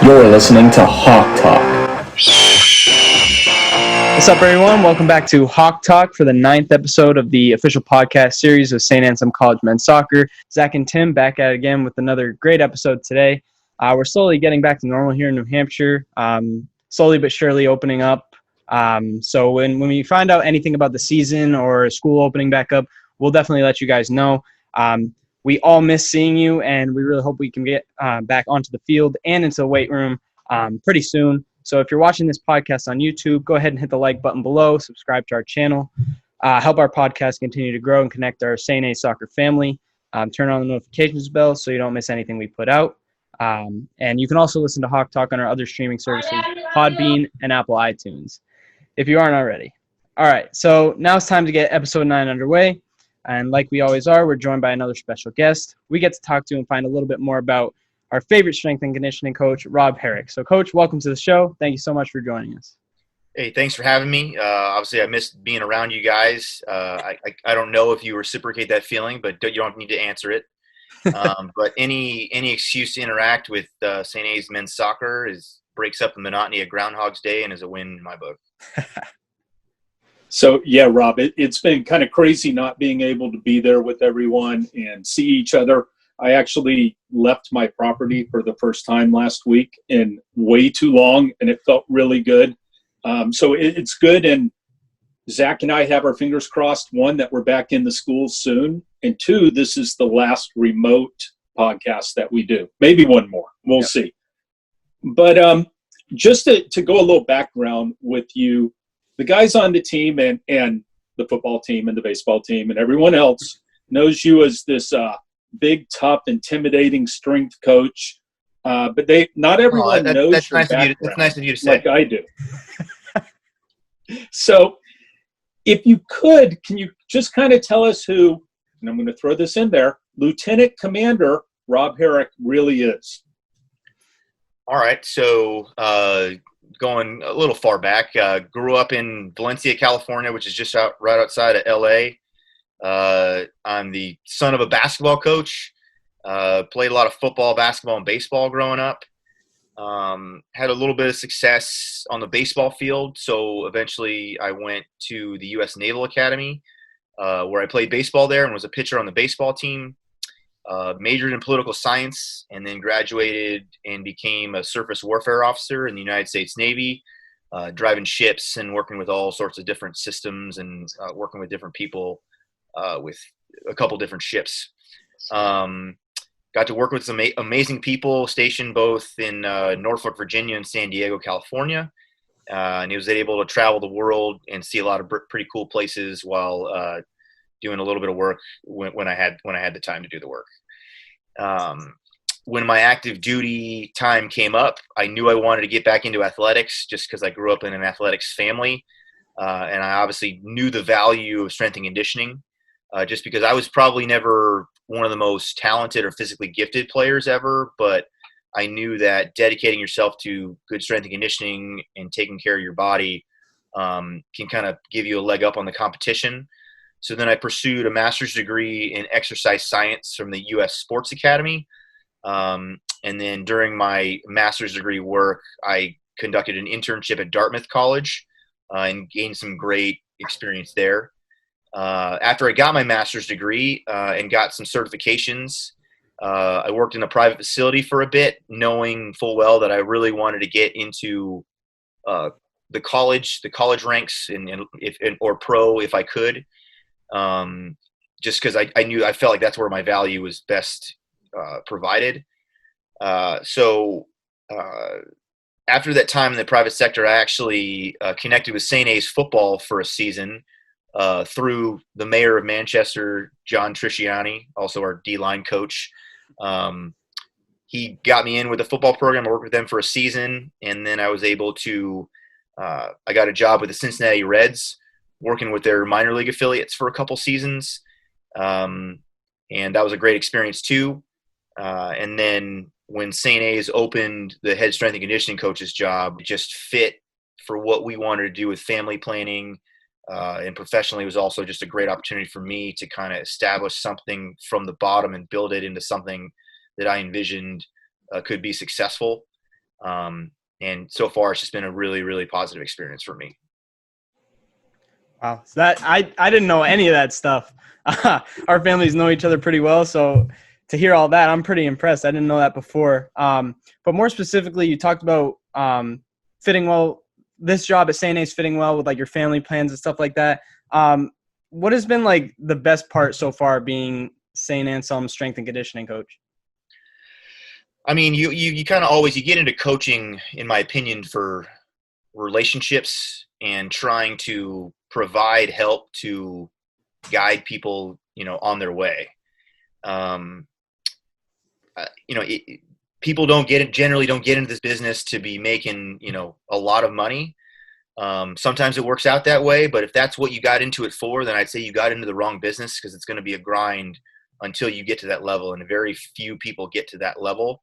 You're listening to Hawk Talk. What's up, everyone? Welcome back to Hawk Talk for the 9th episode of the official podcast series of St. Anselm College Men's Soccer. Zach and Tim back at it again with another great episode today. We're slowly getting back to normal here in New Hampshire, slowly but surely opening up. So when we find out anything about the season or school opening back up, we'll definitely let you guys know. We all miss seeing you, and we really hope we can get back onto the field and into the weight room pretty soon. So if you're watching this podcast on YouTube, go ahead and hit the like button below, subscribe to our channel, help our podcast continue to grow and connect our St. A soccer family. Turn on the notifications bell so you don't miss anything we put out. And you can also listen to Hawk Talk on our other streaming services, Podbean and Apple iTunes, if you aren't already. All right, so now it's time to get episode 9 underway. And like we always are, we're joined by another special guest. We get to talk to and find a little bit more about our favorite strength and conditioning coach, Rob Herrick. So, Coach, welcome to the show. Thank you so much for joining us. Hey, thanks for having me. Obviously, I missed being around you guys. I don't know if you reciprocate that feeling, but you don't need to answer it. But any excuse to interact with St. A's men's soccer breaks up the monotony of Groundhog's Day and is a win in my book. So, yeah, Rob, it's been kind of crazy not being able to be there with everyone and see each other. I actually left my property for the first time last week in way too long, and it felt really good. So it's good, and Zach and I have our fingers crossed, one, that we're back in the schools soon, and two, this is the last remote podcast that we do. Maybe one more. We'll see. But just to go a little background with you, the guys on the team and the football team and the baseball team and everyone else knows you as this big, tough, intimidating strength coach. But not everyone knows that's your nice background. That's nice of you to say. Like I do. So if you could, can you just kind of tell us who, and I'm going to throw this in there, Lieutenant Commander Rob Herrick really is? All right. So going a little far back, grew up in Valencia, California, which is just right outside of L.A. I'm the son of a basketball coach. Played a lot of football, basketball, and baseball growing up. Had a little bit of success on the baseball field, so eventually I went to the U.S. Naval Academy, where I played baseball there and was a pitcher on the baseball team. Majored in political science and then graduated and became a surface warfare officer in the United States Navy, driving ships and working with all sorts of different systems and working with different people with a couple different ships. Got to work with some amazing people stationed both in Norfolk, Virginia and San Diego, California. And he was able to travel the world and see a lot of pretty cool places while doing a little bit of work when I had the time to do the work. When my active duty time came up, I knew I wanted to get back into athletics just because I grew up in an athletics family. And I obviously knew the value of strength and conditioning just because I was probably never one of the most talented or physically gifted players ever, but I knew that dedicating yourself to good strength and conditioning and taking care of your body can kind of give you a leg up on the competition. So then I pursued a master's degree in exercise science from the U.S. Sports Academy. And then during my master's degree work, I conducted an internship at Dartmouth College and gained some great experience there. After I got my master's degree and got some certifications, I worked in a private facility for a bit, knowing full well that I really wanted to get into the college ranks or pro if I could. Just because I felt like that's where my value was best provided. So after that time in the private sector, I actually connected with St. A's football for a season through the mayor of Manchester, John Trisciani, also our D-line coach. He got me in with the football program. I worked with them for a season, and then I was able to I got a job with the Cincinnati Reds, working with their minor league affiliates for a couple seasons. And that was a great experience too. And then when St. A's opened the head strength and conditioning coach's job, it just fit for what we wanted to do with family planning. And professionally, it was also just a great opportunity for me to kind of establish something from the bottom and build it into something that I envisioned could be successful. And so far, it's just been a really, really positive experience for me. Wow. So that I didn't know any of that stuff. Our families know each other pretty well, so to hear all that, I'm pretty impressed. I didn't know that before. But more specifically, you talked about fitting well. This job at St. A's fitting well with like your family plans and stuff like that. What has been like the best part so far being St. Anselm's strength and conditioning coach? I mean, you kind of always, you get into coaching, in my opinion, for relationships and trying to provide help to guide people, on their way. Um, people generally don't get into this business to be making, a lot of money. Sometimes it works out that way, but if that's what you got into it for, then I'd say you got into the wrong business, because it's going to be a grind until you get to that level. And very few people get to that level.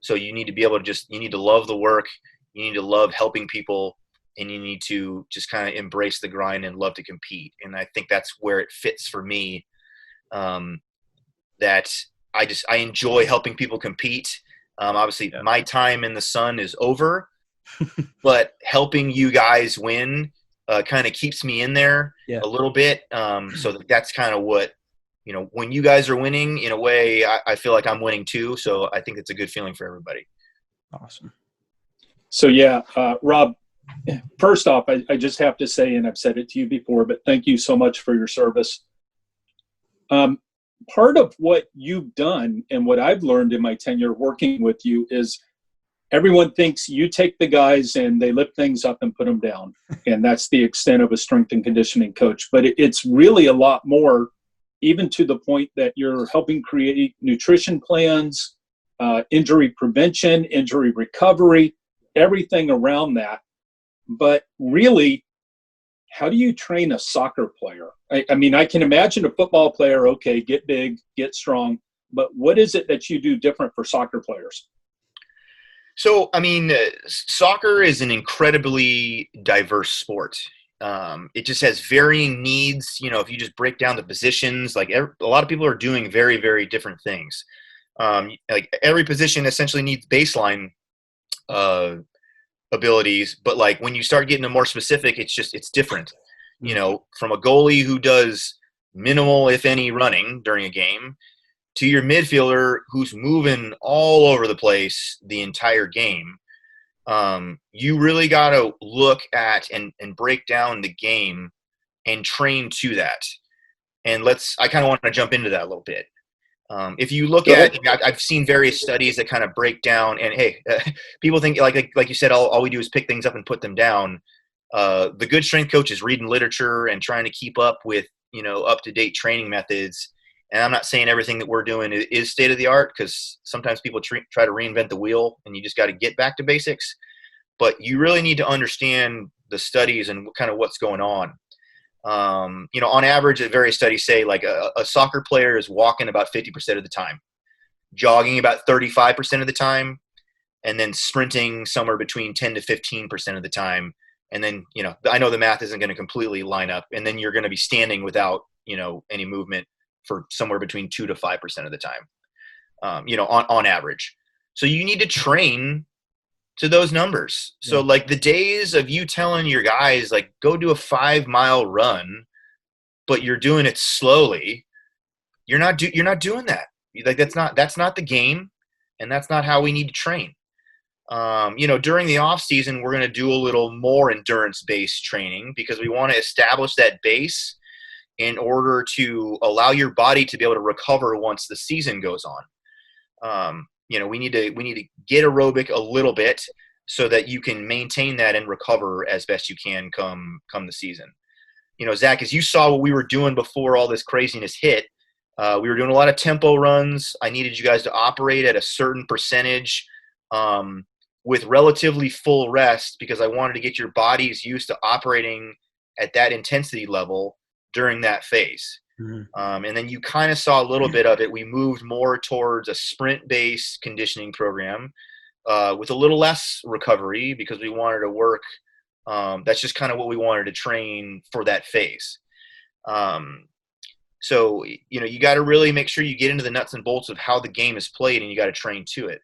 So you need to be able to you need to love the work. You need to love helping people, and you need to just kind of embrace the grind and love to compete. And I think that's where it fits for me. That I enjoy helping people compete. Obviously my time in the sun is over, but helping you guys win kind of keeps me in there a little bit. So that's kind of what, when you guys are winning, in a way, I feel like I'm winning too. So I think it's a good feeling for everybody. Awesome. So Rob, first off, I just have to say, and I've said it to you before, but thank you so much for your service. Part of what you've done and what I've learned in my tenure working with you is everyone thinks you take the guys and they lift things up and put them down. And that's the extent of a strength and conditioning coach. But it's really a lot more, even to the point that you're helping create nutrition plans, injury prevention, injury recovery, everything around that. But really, how do you train a soccer player? I mean, I can imagine a football player, okay, get big, get strong, but what is it that you do different for soccer players? So, I mean, soccer is an incredibly diverse sport. It just has varying needs. If you just break down the positions, like a lot of people are doing very, very different things. Like every position essentially needs baseline abilities, but like when you start getting to more specific, it's different. From a goalie who does minimal, if any, running during a game, to your midfielder who's moving all over the place the entire game. You really got to look at and break down the game and train to that. And I kind of want to jump into that a little bit. If you look at, I've seen various studies that kind of break down, and hey, people think like you said, all we do is pick things up and put them down. The good strength coach is reading literature and trying to keep up with, up-to-date training methods. And I'm not saying everything that we're doing is state of the art, because sometimes people try to reinvent the wheel, and you just got to get back to basics. But you really need to understand the studies and kind of what's going on. On average, various studies say like a soccer player is walking about 50% of the time, jogging about 35% of the time, and then sprinting somewhere between 10 to 15% of the time. And then, I know the math isn't going to completely line up, and then you're going to be standing without, any movement for somewhere between 2 to 5% of the time, on average. So you need to train to those numbers. So like the days of you telling your guys, like, go do a 5-mile run, but you're doing it slowly, you're not doing that. Like that's not the game, and that's not how we need to train. During the off season, we're going to do a little more endurance-based training, because we want to establish that base in order to allow your body to be able to recover once the season goes on. We need to get aerobic a little bit so that you can maintain that and recover as best you can come the season. Zach, as you saw what we were doing before all this craziness hit, we were doing a lot of tempo runs. I needed you guys to operate at a certain percentage with relatively full rest, because I wanted to get your bodies used to operating at that intensity level during that phase. Mm-hmm. And then you kind of saw a little bit of it. We moved more towards a sprint-based conditioning program with a little less recovery, because we wanted to work. That's just kind of what we wanted to train for that phase. So, you got to really make sure you get into the nuts and bolts of how the game is played, and you got to train to it.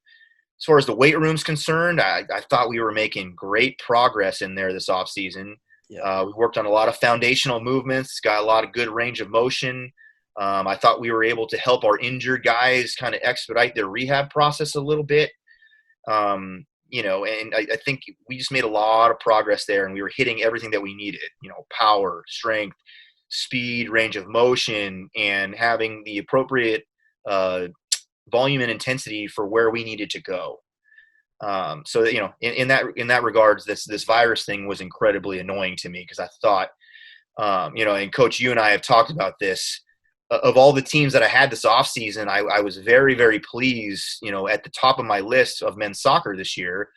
as far as the weight room's concerned, I thought we were making great progress in there this offseason. Yeah. We worked on a lot of foundational movements, got a lot of good range of motion. I thought we were able to help our injured guys kind of expedite their rehab process a little bit. And I think we just made a lot of progress there, and we were hitting everything that we needed, power, strength, speed, range of motion, and having the appropriate volume and intensity for where we needed to go. So that, in that regards, this virus thing was incredibly annoying to me, because I thought, and Coach, you and I have talked about this. Of all the teams that I had this offseason, I was very, very pleased, at the top of my list of men's soccer this year,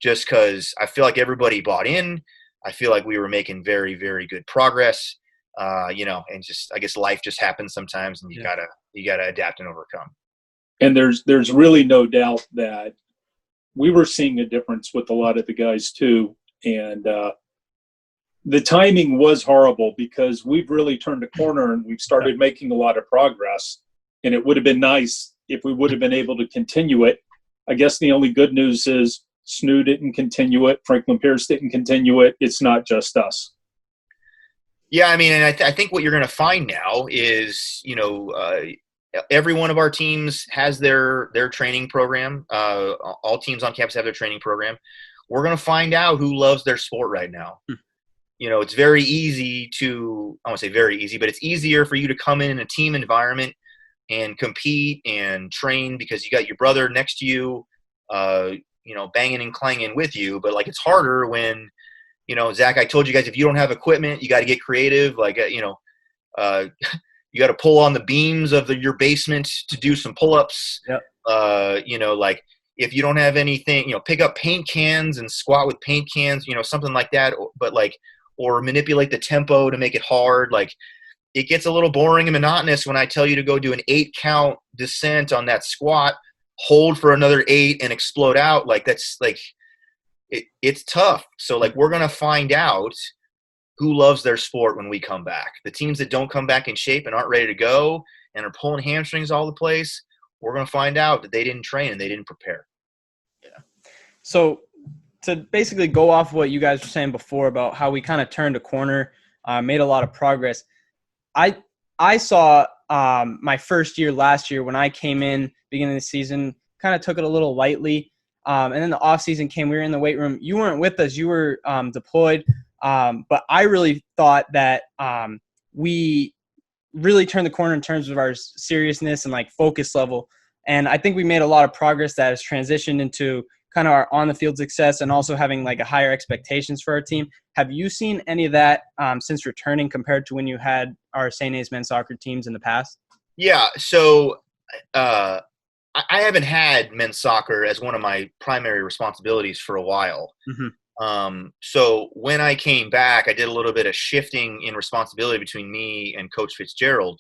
just because I feel like everybody bought in. I feel like we were making very, very good progress, and just, I guess life just happens sometimes, and you gotta adapt and overcome. And there's really no doubt that we were seeing a difference with a lot of the guys too. And the timing was horrible, because we've really turned a corner and we've started making a lot of progress. And it would have been nice if we would have been able to continue it. I guess the only good news is Snoo didn't continue it. Franklin Pierce didn't continue it. It's not just us. Yeah, I mean, and I think what you're going to find now is, every one of our teams has their training program. All teams on campus have their training program. We're going to find out who loves their sport right now. It's very easy to – I won't say very easy, but it's easier for you to come in a team environment and compete and train because you got your brother next to you, banging and clanging with you. But, it's harder when, Zach, I told you guys, if you don't have equipment, you got to get creative. You got to pull on the beams of your basement to do some pull-ups. Yep. If you don't have anything, pick up paint cans and squat with paint cans, something like that. But or manipulate the tempo to make it hard. It gets a little boring and monotonous when I tell you to go do an 8-count descent on that squat, hold for another 8 and explode out. It's tough. So we're going to find out who loves their sport when we come back. The teams that don't come back in shape and aren't ready to go and are pulling hamstrings all the place, we're going to find out that they didn't train and they didn't prepare. Yeah. So to basically go off what you guys were saying before about how we kind of turned a corner, made a lot of progress. I saw my first year last year when I came in beginning of the season, kind of took it a little lightly. And then the off season came, we were in the weight room. You weren't with us. You were deployed. But I really thought that we really turned the corner in terms of our seriousness and focus level. And I think we made a lot of progress that has transitioned into kind of our on the field success and also having a higher expectations for our team. Have you seen any of that since returning compared to when you had our St. A's men's soccer teams in the past? Yeah. So I haven't had men's soccer as one of my primary responsibilities for a while. Mm-hmm. So when I came back, I did a little bit of shifting in responsibility between me and Coach Fitzgerald.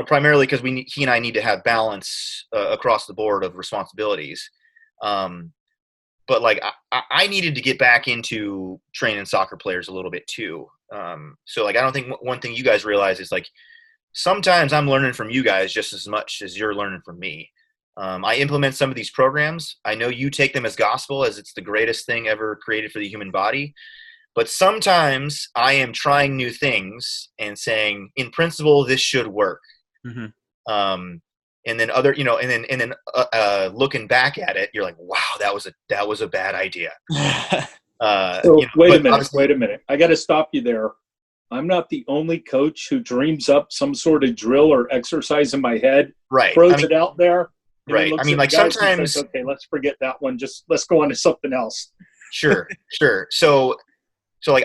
Primarily because he and I need to have balance across the board of responsibilities. But I needed to get back into training soccer players a little bit too. So I don't think one thing you guys realize is sometimes I'm learning from you guys just as much as you're learning from me. I implement some of these programs. I know you take them as gospel, as it's the greatest thing ever created for the human body. But sometimes I am trying new things and saying, in principle, this should work. Mm-hmm. And then looking back at it, you're like, wow, that was a bad idea. Wait a minute. I got to stop you there. I'm not the only coach who dreams up some sort of drill or exercise in my head, right? Throws it out there. Right. I mean, sometimes, says, okay, let's forget that one. Just let's go on to something else. Sure. So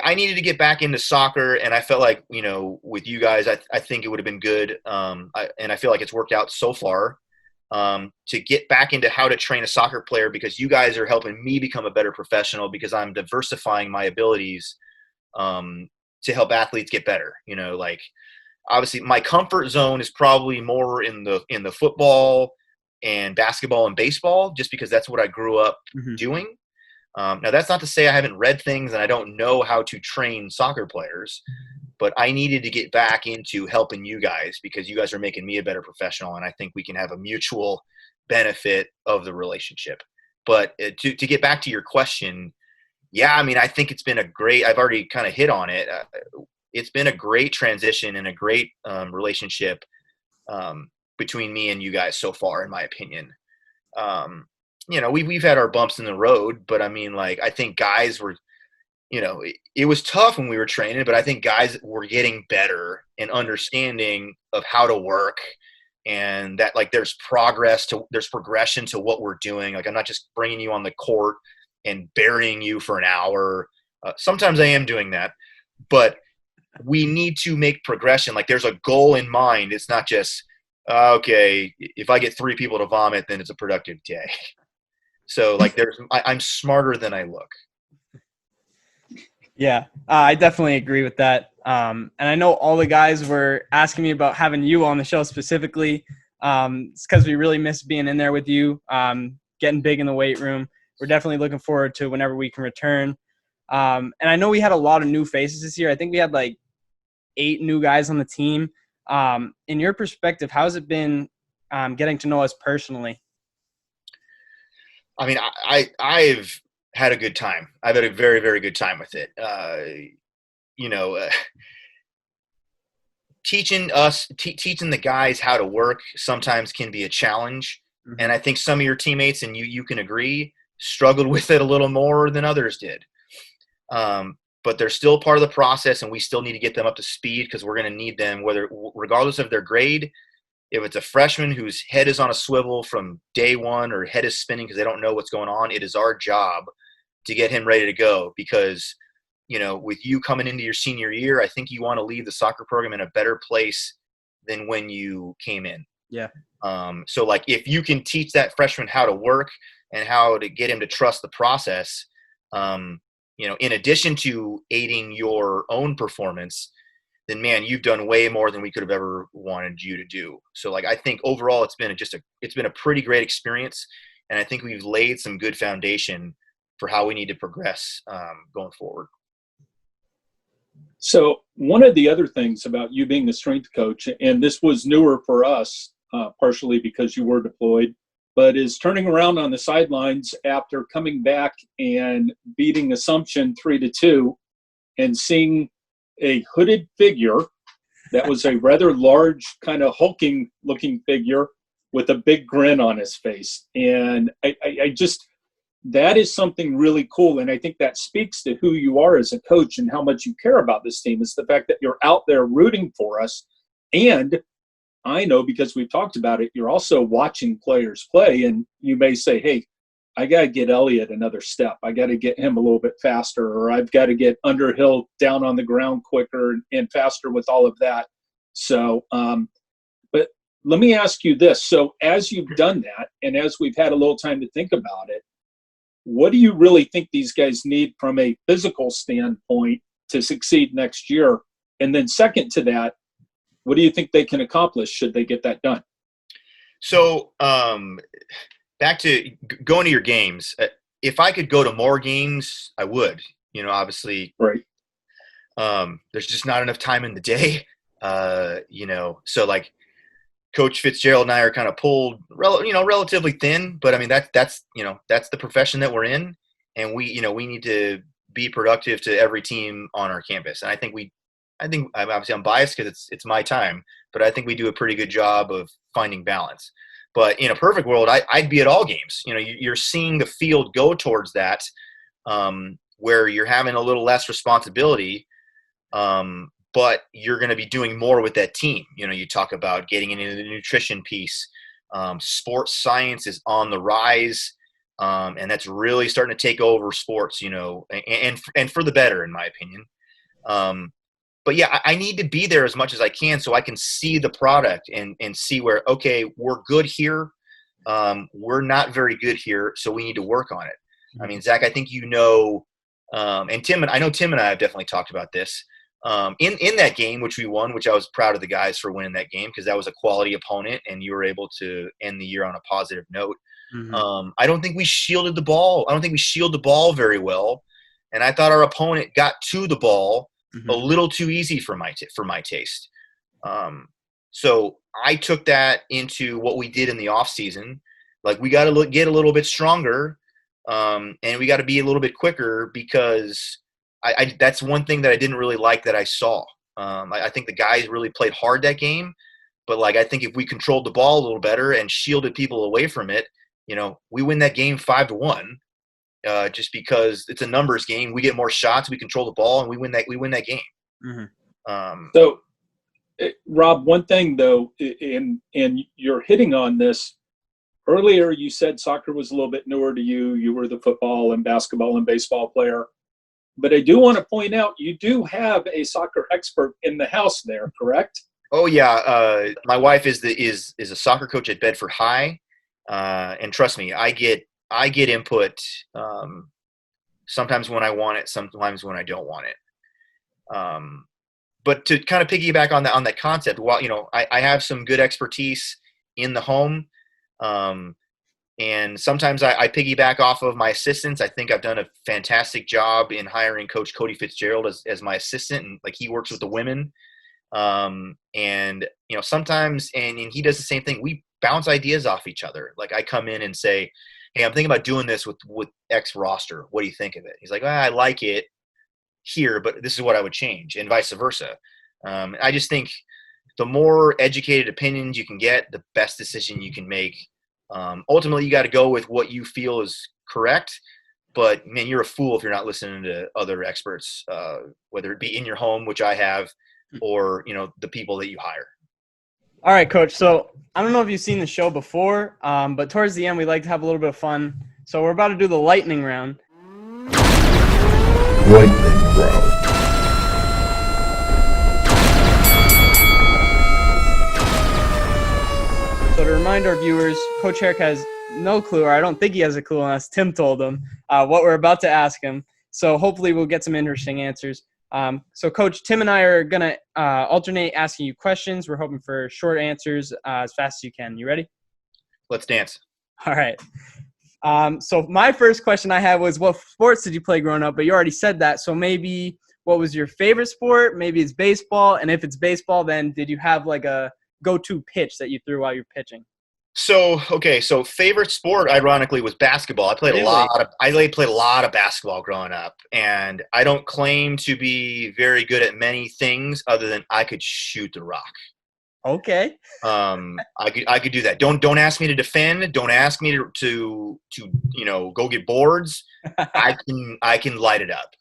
I needed to get back into soccer, and I felt like, with you guys, I think it would have been good. And I feel like it's worked out so far to get back into how to train a soccer player, because you guys are helping me become a better professional, because I'm diversifying my abilities to help athletes get better. Obviously my comfort zone is probably more in the football and basketball and baseball, just because that's what I grew up doing. Now, that's not to say I haven't read things and I don't know how to train soccer players, but I needed to get back into helping you guys, because you guys are making me a better professional, and I think we can have a mutual benefit of the relationship. But to get back to your question, yeah, I mean, I think it's been I've already kind of hit on it. It's been a great transition and a great relationship between me and you guys so far, in my opinion. We've had our bumps in the road, but I mean, like, I think guys were, it was tough when we were training, but I think guys were getting better and understanding of how to work, and that, like, there's progression to what we're doing. Like, I'm not just bringing you on the court and burying you for an hour. Sometimes I am doing that, but we need to make progression. Like, there's a goal in mind. It's not just, okay, if I get 3 people to vomit, then it's a productive day. So, like, I'm smarter than I look. Yeah, I definitely agree with that. And I know all the guys were asking me about having you on the show specifically. It's because we really miss being in there with you, getting big in the weight room. We're definitely looking forward to whenever we can return. And I know we had a lot of new faces this year. I think we had like 8 new guys on the team. In your perspective, how's it been getting to know us personally? I mean, I've had a good time. I've had a very, very good time with it. Teaching the guys how to work sometimes can be a challenge. Mm-hmm. And I think some of your teammates, and you can agree, struggled with it a little more than others did. But they're still part of the process, and we still need to get them up to speed because we're going to need them, regardless of their grade. If it's a freshman whose head is on a swivel from day one, or head is spinning because they don't know what's going on, it is our job to get him ready to go, because, with you coming into your senior year, I think you want to leave the soccer program in a better place than when you came in. Yeah. So, like, if you can teach that freshman how to work and how to get him to trust the process, in addition to aiding your own performance, then, man, you've done way more than we could have ever wanted you to do. So, like, I think overall it's been a pretty great experience, and I think we've laid some good foundation for how we need to progress going forward. So one of the other things about you being the strength coach, and this was newer for us, partially because you were deployed, but is turning around on the sidelines after coming back and beating Assumption 3-2 and seeing a hooded figure that was a rather large, kind of hulking looking figure with a big grin on his face. And I just, that is something really cool. And I think that speaks to who you are as a coach and how much you care about this team, is the fact that you're out there rooting for us. And I know, because we've talked about it, you're also watching players play, and you may say, hey, I got to get Elliot another step. I got to get him a little bit faster, or I've got to get Underhill down on the ground quicker and faster with all of that. So, but let me ask you this. So as you've done that, and as we've had a little time to think about it, what do you really think these guys need from a physical standpoint to succeed next year? And then second to that, what do you think they can accomplish should they get that done? So, back to going to your games. If I could go to more games, I would. Obviously, right. There's just not enough time in the day. So, like, Coach Fitzgerald and I are kind of pulled, relatively thin. But I mean, that's the profession that we're in, and we need to be productive to every team on our campus. And I think obviously I'm biased because it's my time, but I think we do a pretty good job of finding balance. But in a perfect world, I'd be at all games. You're seeing the field go towards that, where you're having a little less responsibility, but you're going to be doing more with that team. You talk about getting into the nutrition piece. Sports science is on the rise, and that's really starting to take over sports, and for the better, in my opinion. But yeah, I need to be there as much as I can so I can see the product and see where, okay, we're good here. We're not very good here, so we need to work on it. I mean, Zach, I think and Tim, and I know Tim and I have definitely talked about this. In that game, which we won, which I was proud of the guys for winning that game, because that was a quality opponent and you were able to end the year on a positive note. Mm-hmm. I don't think we shielded the ball. I don't think we shielded the ball very well. And I thought our opponent got to the ball a little too easy for my taste. So I took that into what we did in the offseason. Like, we got to get a little bit stronger, and we got to be a little bit quicker, because that's one thing that I didn't really like that I saw. I think the guys really played hard that game, but like, I think if we controlled the ball a little better and shielded people away from it, we win that game 5-1. Just because it's a numbers game, we get more shots, we control the ball, and we win that game. Mm-hmm. So, Rob, one thing though, and you're hitting on this. Earlier, you said soccer was a little bit newer to you. You were the football and basketball and baseball player. But I do want to point out, you do have a soccer expert in the house there, correct? Oh yeah, my wife is a soccer coach at Bedford High, and trust me, I get input, sometimes when I want it, sometimes when I don't want it. But to kind of piggyback on that concept, while I have some good expertise in the home. And sometimes I piggyback off of my assistants. I think I've done a fantastic job in hiring Coach Cody Fitzgerald as my assistant, and like, he works with the women. And sometimes, and he does the same thing. We bounce ideas off each other. Like, I come in and say, "Hey, I'm thinking about doing this with X roster. What do you think of it?" He's like, "I like it here, but this is what I would change," and vice versa. I just think the more educated opinions you can get, the best decision you can make. Ultimately, you got to go with what you feel is correct, but man, you're a fool if you're not listening to other experts, whether it be in your home, which I have, or the people that you hire. All right, Coach. So I don't know if you've seen the show before, but towards the end, we like to have a little bit of fun. So we're about to do the lightning round. Lightning round. So to remind our viewers, Coach Herrick has no clue, or I don't think he has a clue unless Tim told him what we're about to ask him. So hopefully we'll get some interesting answers. So Coach, Tim and I are going to alternate asking you questions. We're hoping for short answers as fast as you can. You ready? Let's dance. All right. So my first question I had was, what sports did you play growing up? But you already said that. So maybe what was your favorite sport? Maybe it's baseball. And if it's baseball, then did you have like a go-to pitch that you threw while you're pitching? So favorite sport, ironically, was basketball. I played Really? played a lot of basketball growing up, and I don't claim to be very good at many things other than I could shoot the rock. Okay. I could do that. Don't ask me to defend. Don't ask me to go get boards. I can light it up.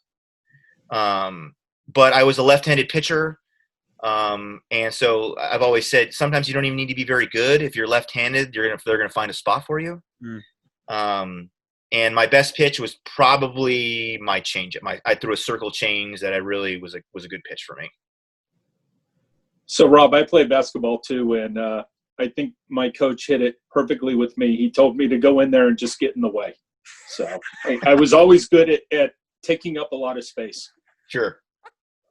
But I was a left-handed pitcher. And so I've always said, sometimes you don't even need to be very good. If you're left-handed, they're going to find a spot for you. And my best pitch was probably my changeup. I threw a circle change that I really was a good pitch for me. So, Rob, I played basketball too, and I think my coach hit it perfectly with me. He told me to go in there and just get in the way. So I was always good at taking up a lot of space. Sure.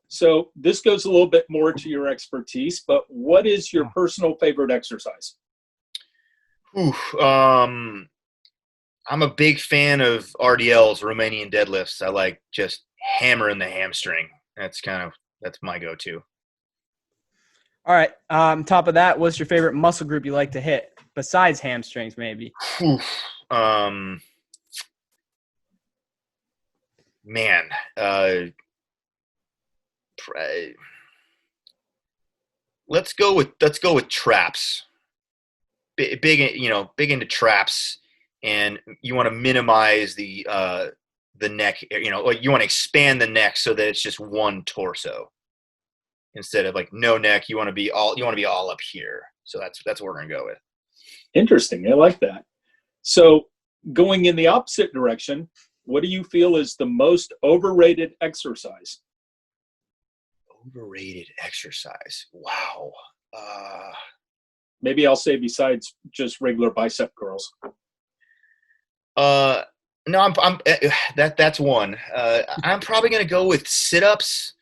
So this goes a little bit more to your expertise, but what is your personal favorite exercise? I'm a big fan of RDLs, Romanian deadlifts. I like just hammering the hamstring. That's my go-to. All right. Top of that, what's your favorite muscle group you like to hit besides hamstrings, maybe? Let's go with traps. Big into traps, and you want to minimize the neck. Like you want to expand the neck so that it's just one torso instead of like no neck. You want to be all up here. So that's what we're gonna go with. Interesting. I like that. So going in the opposite direction, what do you feel is the most overrated exercise? Overrated exercise. Wow. Maybe I'll say besides just regular bicep curls. No, that's one. I'm probably gonna go with sit-ups.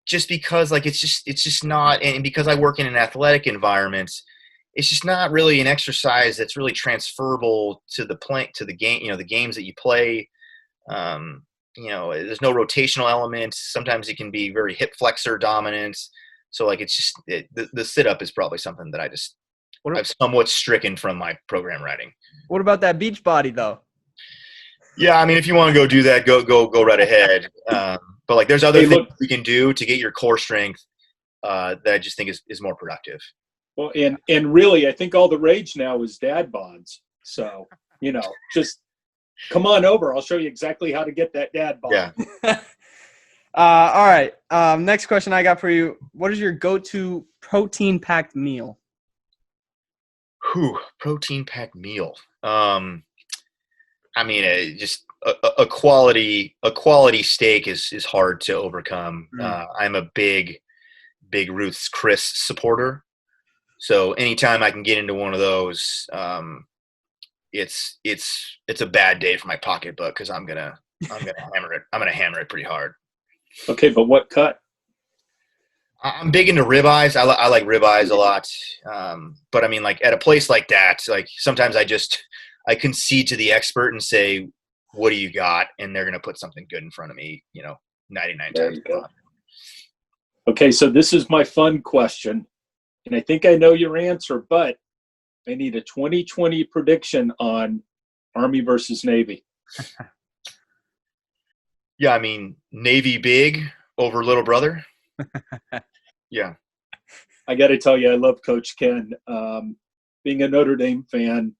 Just because like it's just not, and because I work in an athletic environment, it's just not really an exercise that's really transferable to the game. The games that you play. There's no rotational element. Sometimes it can be very hip flexor dominant. So like it's just the sit up is probably something that I've somewhat stricken from my program writing. What about that beach body though? Yeah, I mean, if you want to go do that, go right ahead. But like, there's other things you can do to get your core strength that I just think is more productive. Well, and really, I think all the rage now is dad bods. So, just come on over. I'll show you exactly how to get that dad bod. Yeah. All right. Next question I got for you. What is your go-to protein-packed meal? Protein-packed meal. I mean, just a quality steak is hard to overcome. I'm a big Ruth's Chris supporter. So anytime I can get into one of those, it's a bad day for my pocketbook because I'm gonna hammer it. I'm gonna hammer it pretty hard. Okay, but what cut? I'm big into ribeyes. I like ribeyes a lot. But I mean, like at a place like that, like sometimes I concede to the expert and say, "What do you got?" And they're gonna put something good in front of me. 99 times. Okay, so this is my fun question. And I think I know your answer, but I need a 2020 prediction on Army versus Navy. Yeah, I mean, Navy big over little brother. Yeah. I got to tell you, I love Coach Ken. Being a Notre Dame fan,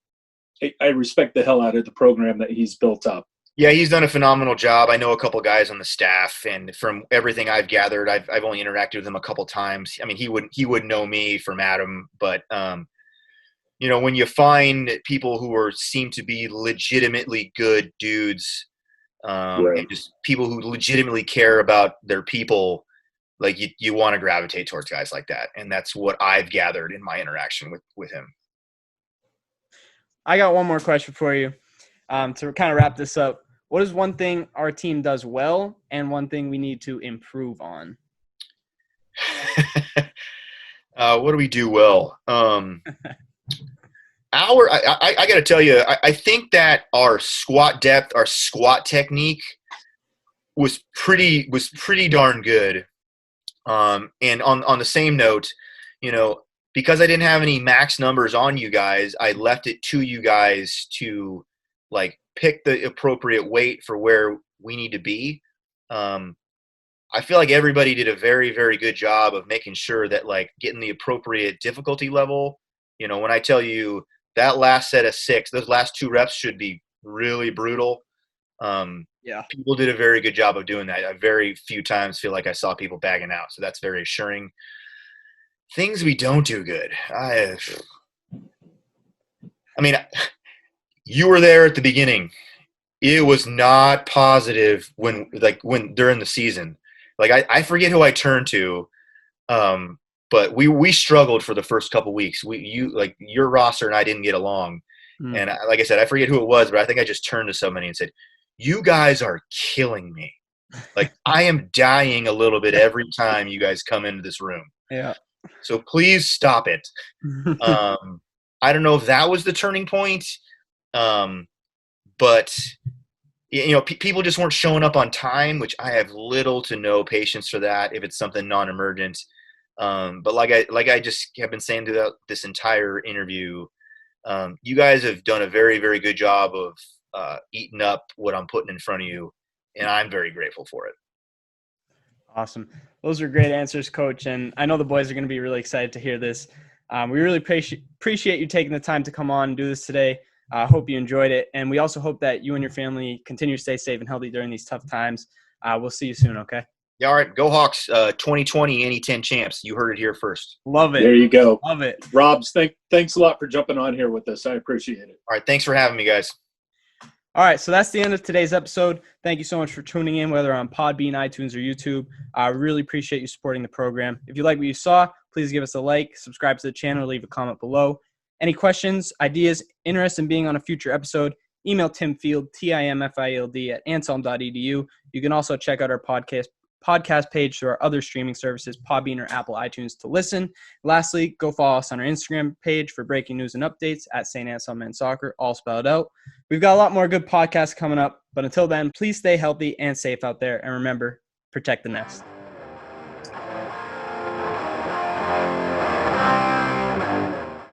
I respect the hell out of the program that he's built up. Yeah, he's done a phenomenal job. I know a couple guys on the staff, and from everything I've gathered, I've only interacted with him a couple times. I mean, he wouldn't know me from Adam, but when you find people who seem to be legitimately good dudes, Right. and just people who legitimately care about their people, like you want to gravitate towards guys like that, and that's what I've gathered in my interaction with him. I got one more question for you. To kind of wrap this up, what is one thing our team does well and one thing we need to improve on? What do we do well? I got to tell you, I think that our squat depth, our squat technique was pretty darn good. And on the same note, because I didn't have any max numbers on you guys, I left it to you guys to like pick the appropriate weight for where we need to be. I feel like everybody did a very, very good job of making sure that like getting the appropriate difficulty level. When I tell you that last set of 6, those last 2 reps should be really brutal. Yeah. People did a very good job of doing that. I very few times feel like I saw people bagging out. So that's very assuring. Things we don't do good. I mean, you were there at the beginning. It was not positive when during the season. Like I forget who I turned to, but we struggled for the first couple weeks. Your roster and I didn't get along, and like I said, I forget who it was, but I think I just turned to somebody and said, "You guys are killing me. Like I am dying a little bit every time you guys come into this room. Yeah. So please stop it." I don't know if that was the turning point. But people just weren't showing up on time, which I have little to no patience for that if it's something non-emergent. But like I just have been saying throughout this entire interview, you guys have done a very, very good job of eating up what I'm putting in front of you, and I'm very grateful for it. Awesome. Those are great answers, Coach, and I know the boys are going to be really excited to hear this. We really appreciate you taking the time to come on and do this today. I hope you enjoyed it, and we also hope that you and your family continue to stay safe and healthy during these tough times. We'll see you soon, okay? Yeah, all right. Go Hawks. 2020 NE10 champs. You heard it here first. Love it. There you go. Love it. Robs, thanks a lot for jumping on here with us. I appreciate it. All right. Thanks for having me, guys. All right, so that's the end of today's episode. Thank you so much for tuning in, whether on Podbean, iTunes, or YouTube. I really appreciate you supporting the program. If you like what you saw, please give us a like, subscribe to the channel, leave a comment below. Any questions, ideas, interest in being on a future episode, email Tim Field, TIMFIELD at anselm.edu. You can also check out our podcast page through our other streaming services, Podbean or Apple iTunes, to listen. Lastly, go follow us on our Instagram page for breaking news and updates at St. Anselm Men's Soccer, all spelled out. We've got a lot more good podcasts coming up, but until then, please stay healthy and safe out there, and remember, protect the nest.